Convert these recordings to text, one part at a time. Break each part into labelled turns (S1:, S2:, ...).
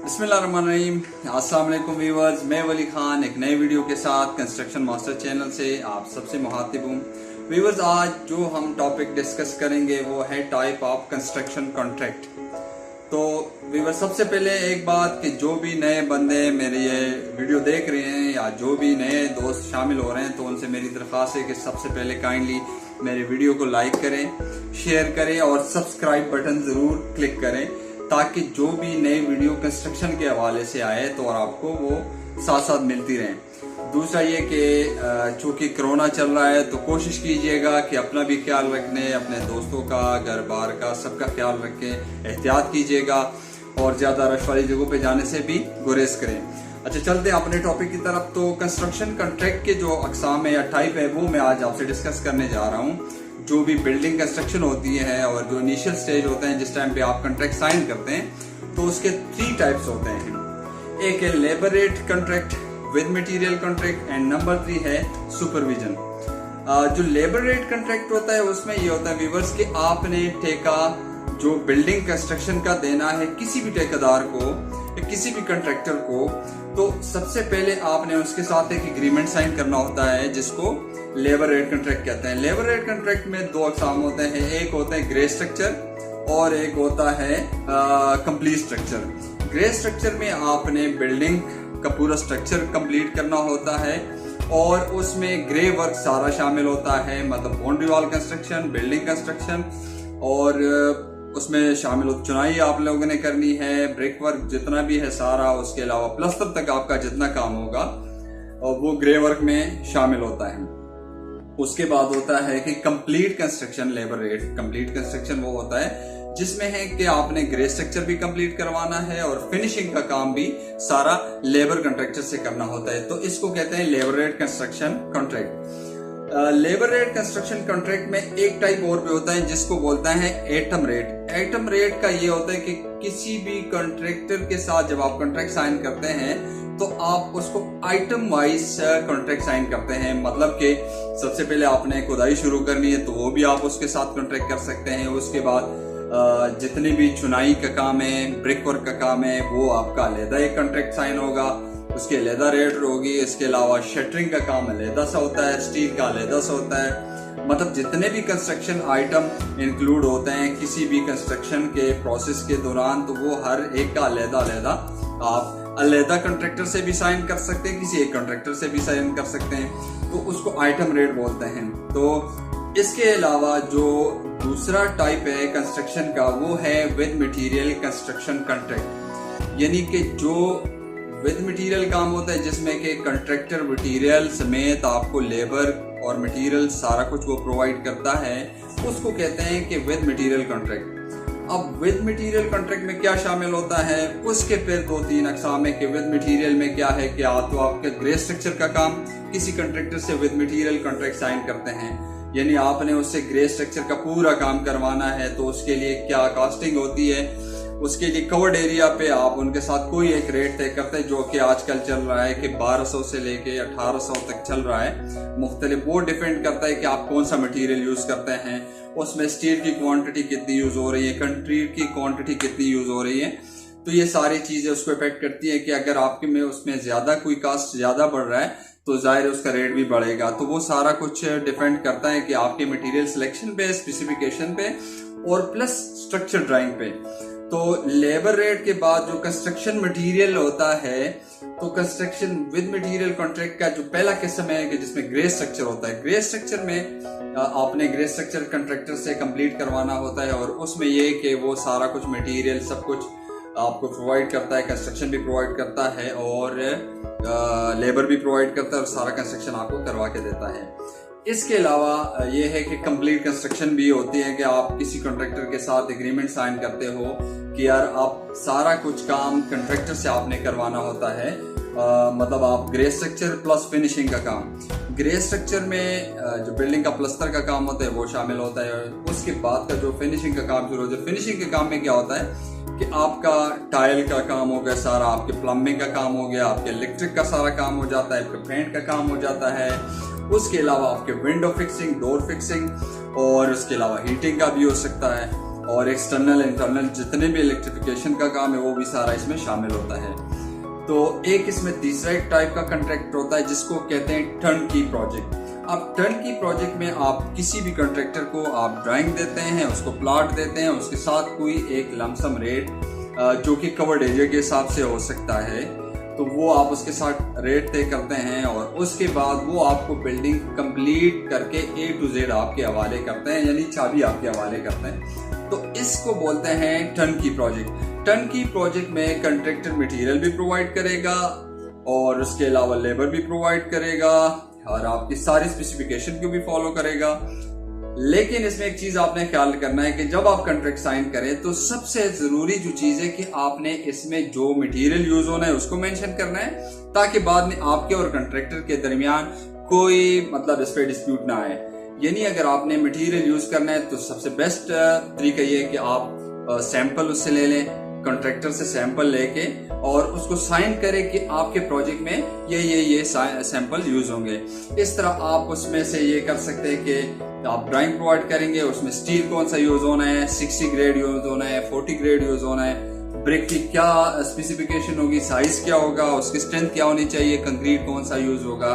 S1: बिस्मिल्लाहिर्रहमानिर्रहीम। अस्सलाम वालेकुम व्यूअर्स, मैं वली खान एक नए वीडियो के साथ कंस्ट्रक्शन मास्टर चैनल से आप सबसे मुखातिब हूँ। व्यूअर्स, आज जो हम टॉपिक डिस्कस करेंगे वो है टाइप ऑफ कंस्ट्रक्शन कॉन्ट्रैक्ट। तो व्यूअर्स, सबसे पहले एक बात कि जो भी नए बंदे मेरे ये वीडियो देख रहे हैं या जो भी नए दोस्त शामिल हो रहे हैं, तो उनसे मेरी दरख्वास्त है कि सबसे पहले काइंडली मेरे वीडियो को लाइक करें, शेयर करें और सब्सक्राइब बटन जरूर क्लिक करें, ताकि जो भी नई वीडियो कंस्ट्रक्शन के हवाले से आए तो और आपको वो साथ साथ मिलती रहें। दूसरा ये कि चूंकि कोरोना चल रहा है तो कोशिश कीजिएगा कि अपना भी ख्याल रखने, अपने दोस्तों का, घर बार का, सबका ख्याल रखें, एहतियात कीजिएगा और ज्यादा रश वाली जगहों पे जाने से भी गुरेज करें। अच्छा, चलते हैं अपने टॉपिक की तरफ। तो कंस्ट्रक्शन कॉन्ट्रैक्ट के जो अकसाम है या टाइप है वो मैं आज आपसे डिस्कस करने जा रहा हूँ। जो भी बिल्डिंग कंस्ट्रक्शन होती है और जो इनिशियल स्टेज होते हैं, जिस टाइम पे आप कॉन्ट्रैक्ट साइन करते हैं, तो उसके 3 टाइप्स होते हैं। एक है labour rate contract with material contract and number 3 है सुपरविजन। जो लेबर रेट कॉन्ट्रैक्ट होता है उसमें ये होता है व्यूअर्स कि आपने ठेका जो बिल्डिंग कंस्ट्रक्शन का देना है किसी भी ठेकेदार को या किसी भी कॉन्ट्रैक्टर को, तो सबसे पहले आपने उसके साथ एक एग्रीमेंट साइन करना होता है जिसको लेबर रेट कॉन्ट्रैक्ट कहते हैं। लेबर रेट कॉन्ट्रैक्ट में 2 अकसाम होते हैं, एक होता है ग्रे स्ट्रक्चर और एक होता है कंप्लीट स्ट्रक्चर। ग्रे स्ट्रक्चर में आपने बिल्डिंग का पूरा स्ट्रक्चर कंप्लीट करना होता है और उसमें ग्रे वर्क सारा शामिल होता है, मतलब boundary wall construction, building construction और उसमें शामिल चुनाई आप लोगों ने करनी है, ब्रिक वर्क जितना भी है सारा, उसके अलावा प्लस्तर तक आपका जितना काम होगा और वो ग्रे वर्क में शामिल होता है। उसके बाद होता है कि complete construction. Labour rate complete construction वो होता है जिसमें है कि आपने ग्रे स्ट्रक्चर भी कंप्लीट करवाना है और फिनिशिंग का काम भी सारा लेबर कॉन्ट्रैक्टर से करना होता है, तो इसको कहते हैं labour rate construction contract. Labour rate construction contract में एक टाइप और भी होता है जिसको बोलता है एटम रेट। एटम रेट का ये होता है कि किसी भी कॉन्ट्रैक्टर के साथ जब आप कॉन्ट्रैक्ट साइन करते हैं तो आप उसको आइटम वाइज कॉन्ट्रैक्ट साइन करते हैं। मतलब कि सबसे पहले आपने खुदाई शुरू करनी है तो वो भी आप उसके साथ कॉन्ट्रैक्ट कर सकते हैं। उसके बाद जितनी भी चुनाई का काम है, ब्रिक वर्क का काम है, वो आपका अलहदा एक कॉन्ट्रैक्ट साइन होगा, उसकी अलहदा रेट होगी। इसके अलावा शटरिंग का काम अलहदा सा होता है, स्टील का अलहदा सा होता है। मतलब जितने भी कंस्ट्रक्शन आइटम इंक्लूड होते हैं किसी भी कंस्ट्रक्शन के प्रोसेस के दौरान, तो वो हर एक का अलहदा अलहदा आप अलहदा कॉन्ट्रैक्टर से भी साइन कर सकते हैं, किसी एक कॉन्ट्रैक्टर से भी साइन कर सकते हैं, तो उसको आइटम रेट बोलते हैं। तो इसके अलावा जो दूसरा टाइप है कंस्ट्रक्शन का वो है विद मटेरियल कंस्ट्रक्शन कॉन्ट्रैक्ट। यानी कि जो विद मटेरियल काम होता है जिसमें कि कॉन्ट्रैक्टर मटेरियल समेत आपको लेबर और मटेरियल सारा कुछ वो प्रोवाइड करता है, उसको कहते हैं कि विद मटेरियल कॉन्ट्रैक्ट। अब विद मटेरियल कॉन्ट्रैक्ट में क्या शामिल होता है, उसके फिर 2-3 अकसाम है कि विद मटेरियल में क्या है कि आप तो आपके ग्रे स्ट्रक्चर का काम किसी कॉन्ट्रैक्टर से विद मटेरियल कॉन्ट्रैक्ट साइन करते हैं, यानी आपने उससे ग्रे स्ट्रक्चर का पूरा काम करवाना है, तो उसके लिए क्या कॉस्टिंग होती है, उसके लिए कवर्ड एरिया पे आप उनके साथ कोई एक रेट तय करते हैं, जो कि आजकल चल रहा है कि 1200 से लेके 1800 तक चल रहा है मुख्तलिफ। वो डिपेंड करता है कि आप कौन सा मटेरियल यूज करते हैं, उसमें स्टील की क्वांटिटी कितनी यूज हो रही है, कंक्रीट की क्वांटिटी कितनी यूज हो रही है, तो ये सारी चीजें उसको इफेक्ट करती है कि अगर आपके में उसमें ज्यादा कोई कास्ट ज्यादा बढ़ रहा है तो जाहिर उसका रेट भी बढ़ेगा। तो वो सारा कुछ डिपेंड करता है कि आपके मटेरियल सिलेक्शन पे, स्पेसिफिकेशन पे और प्लस स्ट्रक्चर ड्राइंग पे। तो लेबर रेट के बाद जो कंस्ट्रक्शन मटेरियल होता है, तो कंस्ट्रक्शन विद मटेरियल कॉन्ट्रैक्ट का जो पहला किस्म है कि जिसमें ग्रे स्ट्रक्चर होता है। ग्रे स्ट्रक्चर में आपने ग्रे स्ट्रक्चर कॉन्ट्रैक्टर से कंप्लीट करवाना होता है और उसमें ये कि वो सारा कुछ मटेरियल सब कुछ आपको प्रोवाइड करता है, कंस्ट्रक्शन भी प्रोवाइड करता है और लेबर भी प्रोवाइड करता है और सारा कंस्ट्रक्शन आपको करवा के देता है। इसके अलावा ये है कि कंप्लीट कंस्ट्रक्शन भी होती है कि आप किसी कॉन्ट्रैक्टर के साथ एग्रीमेंट साइन करते हो कि यार आप सारा कुछ काम कॉन्ट्रैक्टर से आपने करवाना होता है। मतलब आप ग्रे स्ट्रक्चर प्लस फिनिशिंग का काम, ग्रे स्ट्रक्चर में जो बिल्डिंग का प्लस्तर का काम होता है वो शामिल होता है। उसके बाद का जो फिनिशिंग का काम शुरू होता है, फिनिशिंग के काम में क्या होता है कि आपका टाइल का काम हो गया सारा, आपके प्लम्बिंग का काम हो गया, आपके इलेक्ट्रिक का सारा काम हो जाता है, आपके पेंट का काम हो जाता है। उसके अलावा आपके विंडो फिक्सिंग, डोर फिक्सिंग और उसके अलावा हीटिंग का भी हो सकता है। और एक्सटर्नल इंटरनल जितने भी इलेक्ट्रिफिकेशन का काम है वो भी सारा इसमें शामिल होता है। तो एक इसमें तीसरा एक टाइप का कॉन्ट्रैक्ट होता है जिसको कहते हैं टर्नकी प्रोजेक्ट। अब टर्नकी प्रोजेक्ट में आप किसी भी कॉन्ट्रैक्टर को आप ड्राइंग देते हैं, उसको प्लॉट देते हैं, उसके साथ कोई एक लमसम रेट जो कि कवर्ड एरिया के हिसाब से हो सकता है, तो वो आप उसके साथ रेट तय करते हैं और उसके बाद वो आपको बिल्डिंग कंप्लीट करके A to Z आपके हवाले करते हैं, यानी चाबी आपके हवाले करते हैं। तो इसको बोलते हैं टर्नकी प्रोजेक्ट। टर्नकी प्रोजेक्ट में कॉन्ट्रैक्टर मटेरियल भी प्रोवाइड करेगा और उसके अलावा लेबर भी प्रोवाइड करेगा और आपकी सारी स्पेसिफिकेशन को भी फॉलो करेगा। लेकिन इसमें एक चीज आपने ख्याल करना है कि जब आप कॉन्ट्रैक्ट साइन करें तो सबसे जरूरी जो चीज है कि आपने इसमें जो मटेरियल यूज होना है उसको मेंशन करना है, ताकि बाद में आपके और कॉन्ट्रैक्टर के दरमियान कोई मतलब इस पे डिस्प्यूट ना आए। यानी अगर आपने मटेरियल यूज करना है तो सबसे बेस्ट तरीका ये है कि आप सैंपल उससे ले लें, कॉन्ट्रैक्टर से सैंपल लेके और उसको साइन करें कि आपके प्रोजेक्ट में ये सैंपल यूज होंगे। इस तरह आप उसमें से ये कर सकते हैं कि आप ड्राइंग प्रोवाइड करेंगे, उसमें स्टील कौन सा यूज होना है, 60 ग्रेड यूज होना है, 40 ग्रेड यूज होना है, ब्रिक की क्या स्पेसिफिकेशन होगी, साइज क्या होगा, उसकी स्ट्रेंथ क्या होनी चाहिए, कंक्रीट कौन सा यूज होगा,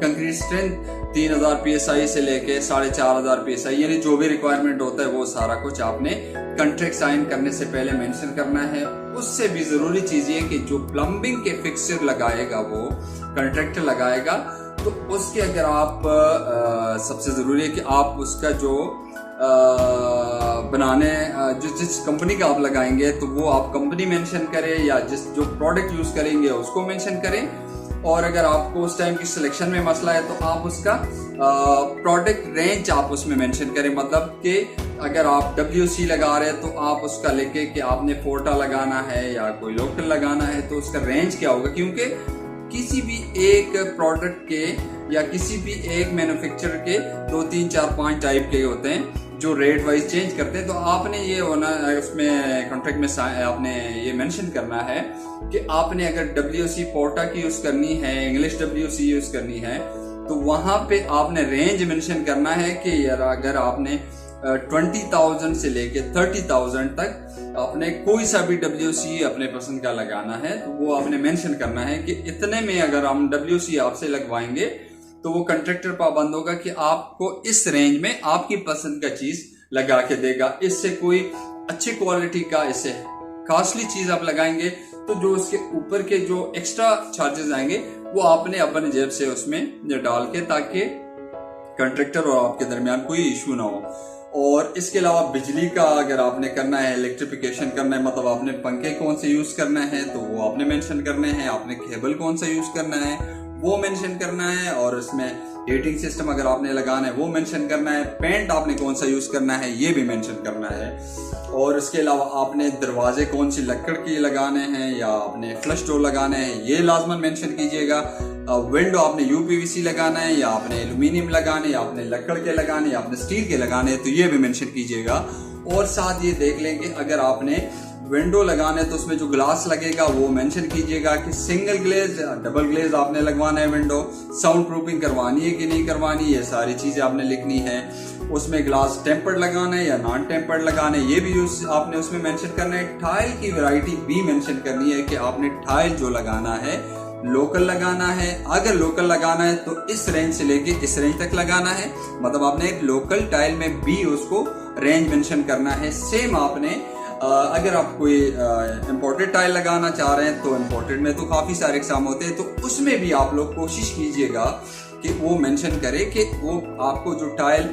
S1: कंक्रीट स्ट्रेंथ 3000 PSI से लेके 4500 PSI, यानी जो भी रिक्वायरमेंट होता है वो सारा कुछ आपने कॉन्ट्रैक्ट साइन करने से पहले मेंशन करना है। उससे भी जरूरी चीज ये कि जो प्लम्बिंग के फिक्सचर लगाएगा वो कॉन्ट्रैक्टर लगाएगा, तो उसके अगर आप सबसे जरूरी है कि आप उसका जो बनाने जिस कंपनी का आप लगाएंगे तो वो आप कंपनी मेंशन करें या जो प्रोडक्ट यूज करेंगे उसको मेंशन करें। और अगर आपको उस टाइम की सिलेक्शन में मसला है तो आप उसका प्रोडक्ट रेंज आप उसमें मेंशन करें, मतलब कि अगर आप WC लगा रहे हैं तो आप उसका लेके कि आपने फोर्टा लगाना है या कोई लोकल लगाना है तो उसका रेंज क्या होगा, क्योंकि किसी भी एक प्रोडक्ट के या किसी भी एक मैन्युफैक्चरर के 2, 3, 4, 5 टाइप के होते हैं जो रेट वाइज चेंज करते हैं। तो आपने ये होना उसमें कॉन्ट्रैक्ट में आपने ये मेंशन करना है कि आपने अगर WC पोर्टा की यूज करनी है, इंग्लिश WC यूज करनी है, तो वहां पे आपने रेंज मेंशन करना है कि यार अगर आपने 20,000 से लेके 30,000 तक आपने कोई सा भी WC अपने पसंद का लगाना है तो वो आपने मेंशन करना है कि इतने में अगर हम WC आपसे लगवाएंगे तो वो कॉन्ट्रैक्टर पाबंद होगा कि आपको इस रेंज में आपकी पसंद का चीज लगा के देगा। इससे कोई अच्छी क्वालिटी का, इससे कॉस्टली चीज आप लगाएंगे तो जो उसके ऊपर के जो एक्स्ट्रा चार्जेस आएंगे वो आपने अपने जेब से उसमें डाल के, ताकि कॉन्ट्रैक्टर और आपके दरमियान कोई इश्यू ना हो। और इसके अलावा बिजली का अगर आपने करना है, इलेक्ट्रिफिकेशन करना है, मतलब आपने पंखे कौन से यूज करना है तो वो आपने मेंशन करने हैं, आपने केबल कौन सा यूज करना है वो मेंशन करना है, और इसमें हीटिंग सिस्टम अगर आपने लगाना है वो मेंशन करना है, पेंट आपने कौन सा यूज करना है ये भी मेंशन करना है। और इसके अलावा आपने दरवाजे कौन सी लकड़ के लगाने हैं या आपने फ्लश डोर लगाने हैं ये लाजमन मेंशन कीजिएगा। विंडो आपने UPVC लगाना है या आपने एल्यूमिनियम लगाने, या आपने लकड़ के लगाने, या आपने स्टील के लगाने हैं तो ये भी मेंशन कीजिएगा। और साथ ये देख लें कि अगर आपने विंडो लगाने तो उसमें जो ग्लास लगेगा वो मेंशन कीजिएगा कि सिंगल ग्लेज या डबल ग्लेज आपने लगवाना है, विंडो साउंड प्रूफिंग करवानी है कि नहीं करवानी, ये सारी चीजें आपने लिखनी है। उसमें ग्लास टेम्पर्ड लगाना है या नॉन टेम्पर्ड लगाना है ये भी आपने उसमें मेंशन करना है। टाइल की वैरायटी भी मेंशन करनी है कि आपने टाइल जो लगाना है लोकल लगाना है, अगर लोकल लगाना है तो इस रेंज से लेके इस रेंज तक लगाना है, मतलब आपने एक लोकल टाइल में भी उसको रेंज मेंशन करना है। सेम आपने अगर आप कोई इम्पोर्टेड टाइल लगाना चाह रहे हैं तो इम्पोर्टेड में तो काफी सारे एग्जाम होते हैं, तो उसमें भी आप लोग कोशिश कीजिएगा कि वो मेंशन करे कि वो आपको जो टाइल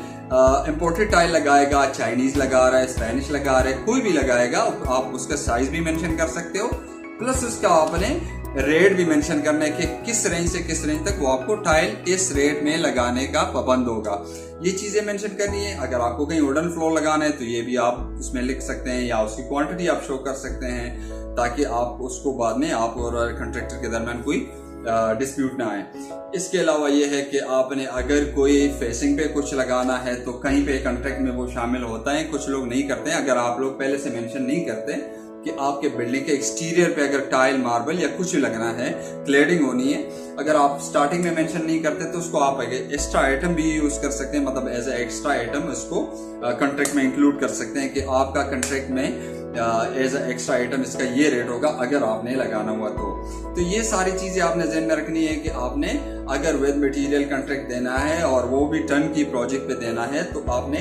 S1: इम्पोर्टेड टाइल लगाएगा, चाइनीज लगा रहा है, स्पेनिश लगा रहा है, कोई भी लगाएगा, आप उसका साइज भी मेंशन कर सकते हो, प्लस उसका आपने रेट भी मेंशन करना है कि किस रेंज से किस रेंज तक वो आपको टाइल इस रेट में लगाने का पाबंद होगा। ये चीजें मेंशन करनी है। अगर आपको कहीं वुडन फ्लोर लगाना है तो ये भी आप उसमें लिख सकते हैं, या उसकी क्वांटिटी आप शो कर सकते हैं, ताकि आप उसको बाद में आप और कॉन्ट्रैक्टर के दरमियान कोई डिस्प्यूट ना आए। इसके अलावा ये है कि आपने अगर कोई फेसिंग पे कुछ लगाना है तो कहीं पे कॉन्ट्रैक्ट में वो शामिल होता है, कुछ लोग नहीं करते हैं। अगर आप लोग पहले से मेंशन नहीं करते कि आपके बिल्डिंग के एक्सटीरियर पे अगर टाइल, मार्बल या कुछ लगना है, क्लेडिंग होनी है, अगर आप स्टार्टिंग में मेंशन नहीं करते तो उसको आप एक्स्ट्रा आइटम भी यूज कर सकते हैं, मतलब एज ए एक्स्ट्रा आइटम उसको कॉन्ट्रैक्ट में इंक्लूड कर सकते हैं कि आपका कॉन्ट्रैक्ट में एज ए एक्स्ट्रा आइटम इसका ये रेट होगा अगर आपने लगाना हुआ तो ये सारी चीजें आपने ध्यान में रखनी है कि आपने अगर विद मटेरियल कॉन्ट्रैक्ट देना है और वो भी टर्न की प्रोजेक्ट पे देना है तो आपने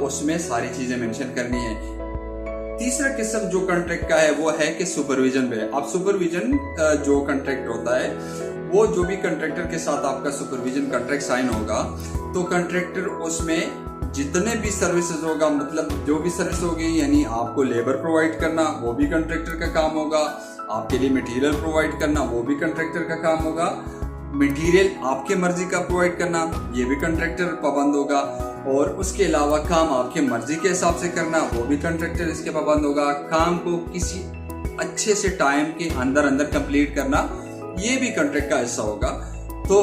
S1: उसमें सारी चीजें मेंशन करनी है। तीसरा किस्म जो कॉन्ट्रैक्ट का है वो है कि सुपरविजन पे। आप सुपरविजन जो कॉन्ट्रैक्ट होता है वो जो भी कॉन्ट्रैक्टर के साथ आपका सुपरविजन कॉन्ट्रैक्ट साइन होगा तो कॉन्ट्रैक्टर उसमें जितने भी सर्विसेज होगा, मतलब जो भी सर्विस होगी, यानी आपको लेबर प्रोवाइड करना वो भी कॉन्ट्रैक्टर का काम होगा, आपके लिए मटेरियल प्रोवाइड करना वो भी कॉन्ट्रैक्टर का काम होगा, मटेरियल आपके मर्जी का प्रोवाइड करना ये भी कॉन्ट्रैक्टर पाबंद होगा, और उसके अलावा काम आपके मर्जी के हिसाब से करना वो भी कॉन्ट्रैक्टर इसके पाबंद होगा, काम को किसी अच्छे से टाइम के अंदर कंप्लीट करना ये भी कॉन्ट्रैक्ट का हिस्सा होगा। तो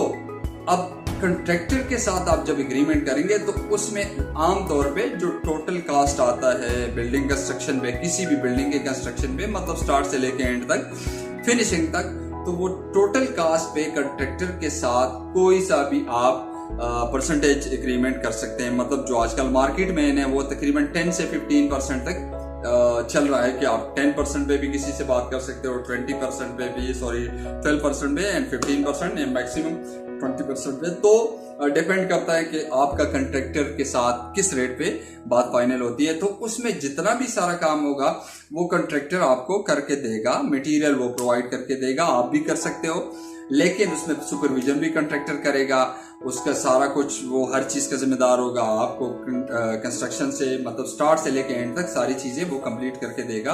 S1: अब कॉन्ट्रैक्टर के साथ आप जब एग्रीमेंट करेंगे तो उसमें आमतौर पे जो टोटल कास्ट आता है बिल्डिंग कंस्ट्रक्शन पे, किसी भी बिल्डिंग के कंस्ट्रक्शन पे, मतलब स्टार्ट से लेके एंड तक, फिनिशिंग तक, तो वो टोटल कास्ट पे कॉन्ट्रैक्टर के साथ कोई सा भी आप परसेंटेज एग्रीमेंट कर सकते हैं। मतलब जो आजकल मार्केट में है वो तकरीबन 10 से 15% तक चल रहा है कि आप 10% पे भी किसी से बात कर सकते हो, 20% पे भी, 12% पे एंड 15% एंड मैक्सिमम 20% पे। तो डिपेंड करता है कि आपका कॉन्ट्रैक्टर के साथ किस रेट पे बात फाइनल होती है। तो उसमें जितना भी सारा काम होगा वो कॉन्ट्रैक्टर आपको करके देगा, मटेरियल वो प्रोवाइड करके देगा, आप भी कर सकते हो, लेकिन उसमें सुपरविजन भी कॉन्ट्रैक्टर करेगा, उसका सारा कुछ वो हर चीज का जिम्मेदार होगा, आपको कंस्ट्रक्शन से मतलब स्टार्ट से लेके एंड तक सारी चीजें वो कंप्लीट करके देगा।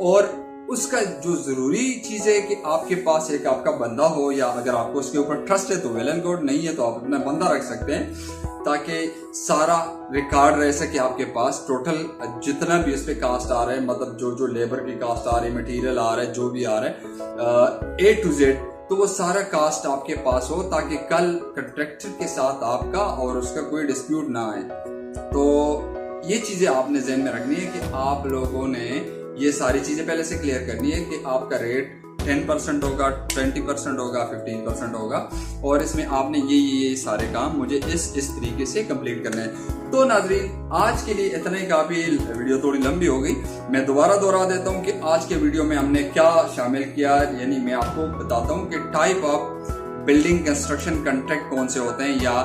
S1: और उसका जो जरूरी चीज है कि आपके पास एक आपका बंदा हो, या अगर आपको उसके ऊपर ट्रस्ट है तो वेल एंड गुड, नहीं है तो आप अपना बंदा रख सकते हैं ताकि सारा रिकॉर्ड रह सके आपके पास, टोटल जितना भी इस पे कास्ट आ रहा है, मतलब जो लेबर की कास्ट आ रही है, मटेरियल आ रहा है, जो भी आ रहा है A to Z, तो वो सारा कास्ट आपके पास हो ताकि कल कॉन्ट्रैक्टर के साथ आपका और उसका कोई डिस्प्यूट ना आए। तो ये चीजें आपने ध्यान में रखनी है कि आप लोगों ने ये सारी चीजें पहले से क्लियर करनी है कि आपका रेट 10% होगा, 20% होगा, 15% होगा, और इसमें आपने ये सारे काम मुझे इस तरीके से कंप्लीट करने हैं। तो नाजरीन आज के लिए इतना ही काफी, वीडियो थोड़ी लंबी हो गई, मैं दोबारा दोहरा देता हूँ कि आज के वीडियो में हमने क्या शामिल किया, यानी मैं आपको बताता हूँ कि type of building construction contract कौन से होते हैं या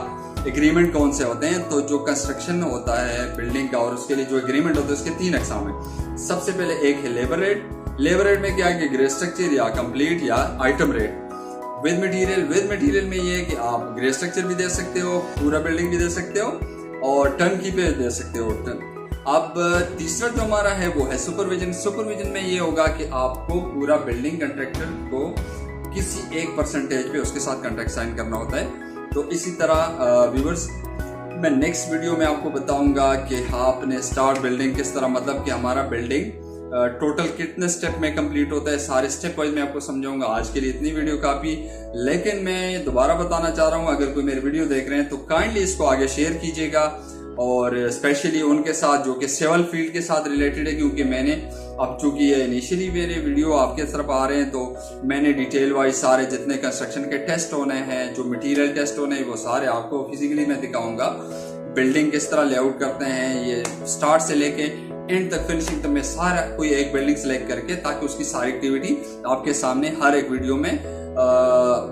S1: एग्रीमेंट कौन से होते हैं। तो जो कंस्ट्रक्शन होता है बिल्डिंग का और उसके लिए जो एग्रीमेंट होता है उसके 3 अकसाम है। सबसे पहले एक है लेबर रेट। लेबर रेट में क्या है कि ग्रे स्ट्रक्चर या कंप्लीट या आइटम रेट। विद मटेरियल में ये है कि आप ग्रे स्ट्रक्चर भी दे सकते हो, पूरा बिल्डिंग भी दे सकते हो, और टर्न की पे दे सकते हो टर्न। अब तीसरा जो हमारा है वो है सुपरविजन में ये होगा कि आपको पूरा बिल्डिंग कंट्रैक्टर को किसी एक परसेंटेज पे उसके साथ कॉन्ट्रैक्ट साइन करना होता है। तो इसी तरह व्यूअर्स मैं नेक्स्ट वीडियो में आपको बताऊंगा कि आपने स्टार्ट बिल्डिंग किस तरह, मतलब कि हमारा बिल्डिंग टोटल कितने स्टेप में कंप्लीट होता है, सारे स्टेप वाइज मैं आपको समझाऊंगा। आज के लिए इतनी वीडियो काफी, लेकिन मैं दोबारा बताना चाह रहा हूं अगर कोई मेरी वीडियो देख रहे हैं तो काइंडली इसको आगे शेयर कीजिएगा, और स्पेशली उनके साथ जो कि सिविल फील्ड के साथ रिलेटेड है, क्योंकि मैंने अब चूंकि ये इनिशियली मेरे वीडियो आपके तरफ आ रहे हैं तो मैंने डिटेल वाइज सारे जितने कंस्ट्रक्शन के टेस्ट होने हैं, जो मटेरियल टेस्ट होने हैं, वो सारे आपको फिजिकली मैं दिखाऊंगा। बिल्डिंग किस तरह लेआउट करते हैं, ये स्टार्ट से लेके एंड तक फिनिशिंग तक मैं सारा कोई एक बिल्डिंग सेलेक्ट करके, ताकि उसकी सारी एक्टिविटी आपके सामने हर एक वीडियो में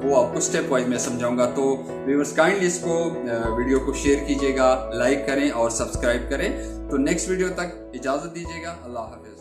S1: वो आपको स्टेप वाइज मैं समझाऊंगा। तो व्यूअर्स काइंडली इसको वीडियो को शेयर कीजिएगा, लाइक करें और सब्सक्राइब करें। तो नेक्स्ट वीडियो तक इजाजत दीजिएगा। अल्लाह हाफिज।